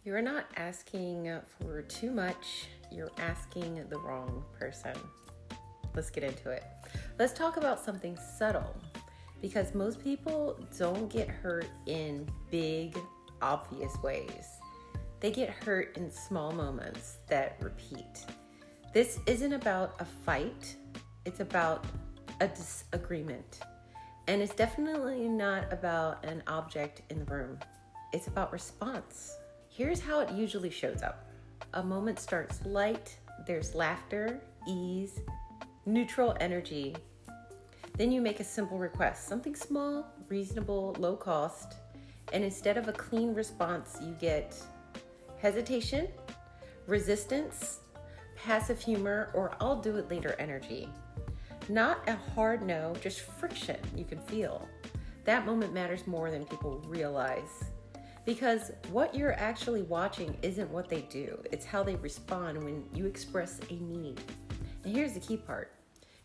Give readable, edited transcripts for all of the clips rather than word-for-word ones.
You're not asking for too much, you're asking the wrong person. Let's get into it. Let's talk about something subtle, because most people don't get hurt in big, obvious ways. They get hurt in small moments that repeat. This isn't about a fight, it's about a disagreement. And it's definitely not about an object in the room. It's about response. Here's how it usually shows up. A moment starts light, there's laughter, ease, neutral energy. Then you make a simple request, something small, reasonable, low cost, and instead of a clean response, you get hesitation, resistance, passive humor, or I'll do it later energy. Not a hard no, just friction you can feel. That moment matters more than people realize. Because what you're actually watching isn't what they do, it's how they respond when you express a need. And here's the key part.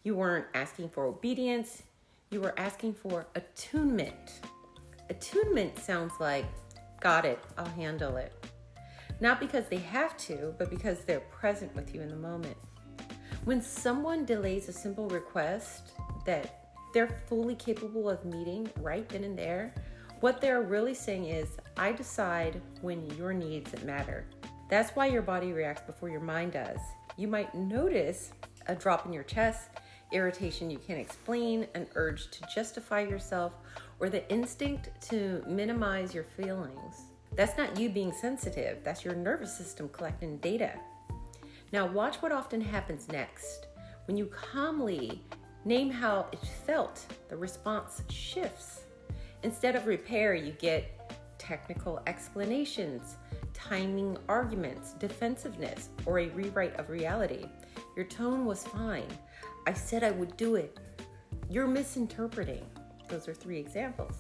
You weren't asking for obedience, you were asking for attunement. Attunement sounds like, got it, I'll handle it. Not because they have to, but because they're present with you in the moment. When someone delays a simple request that they're fully capable of meeting right then and there, what they're really saying is, I decide when your needs matter. That's why your body reacts before your mind does. You might notice a drop in your chest, irritation you can't explain, an urge to justify yourself, or the instinct to minimize your feelings. That's not you being sensitive, that's your nervous system collecting data. Now watch what often happens next. When you calmly name how it felt, the response shifts. Instead of repair, you get technical explanations, timing arguments, defensiveness, or a rewrite of reality. Your tone was fine. I said I would do it. You're misinterpreting. Those are 3 examples.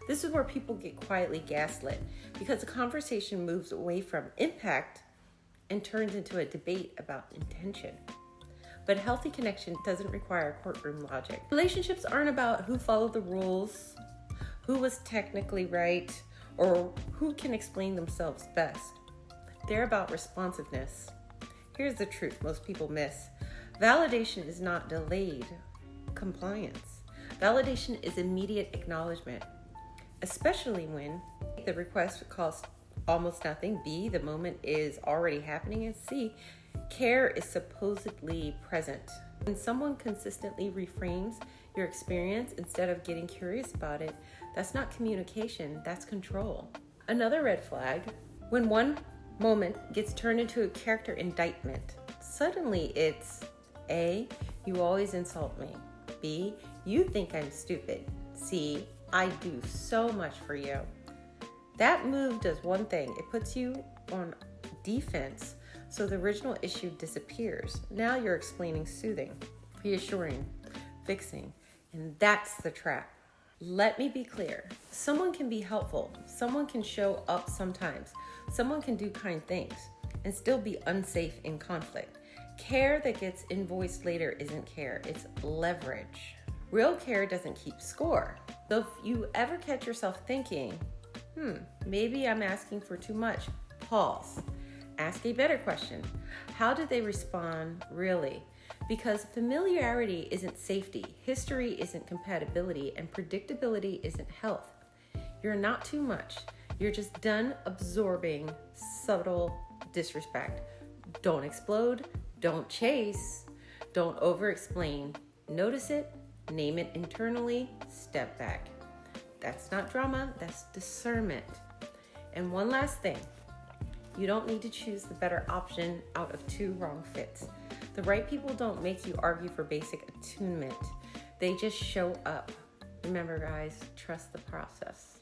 This is where people get quietly gaslit because the conversation moves away from impact and turns into a debate about intention. But healthy connection doesn't require courtroom logic. Relationships aren't about who followed the rules, who was technically right, or who can explain themselves best. They're about responsiveness. Here's the truth most people miss. Validation is not delayed compliance. Validation is immediate acknowledgement, especially when the request costs almost nothing, B, the moment is already happening, and C, care is supposedly present. When someone consistently reframes your experience instead of getting curious about it, that's not communication, that's control. Another red flag, when one moment gets turned into a character indictment. Suddenly it's A, you always insult me. B, you think I'm stupid. C, I do so much for you. That move does one thing, it puts you on defense, so the original issue disappears. Now you're explaining soothing, reassuring, fixing, and that's the trap. Let me be clear. Someone can be helpful. Someone can show up sometimes. Someone can do kind things and still be unsafe in conflict. Care that gets invoiced later isn't care, it's leverage. Real care doesn't keep score. So if you ever catch yourself thinking, maybe I'm asking for too much, pause. Ask a better question. How did they respond really? Because familiarity isn't safety, history isn't compatibility, and predictability isn't health. You're not too much. You're just done absorbing subtle disrespect. Don't explode, don't chase, don't over-explain. Notice it, name it internally, step back. That's not drama, that's discernment. And one last thing. You don't need to choose the better option out of 2 wrong fits. The right people don't make you argue for basic attunement. They just show up. Remember, guys, trust the process.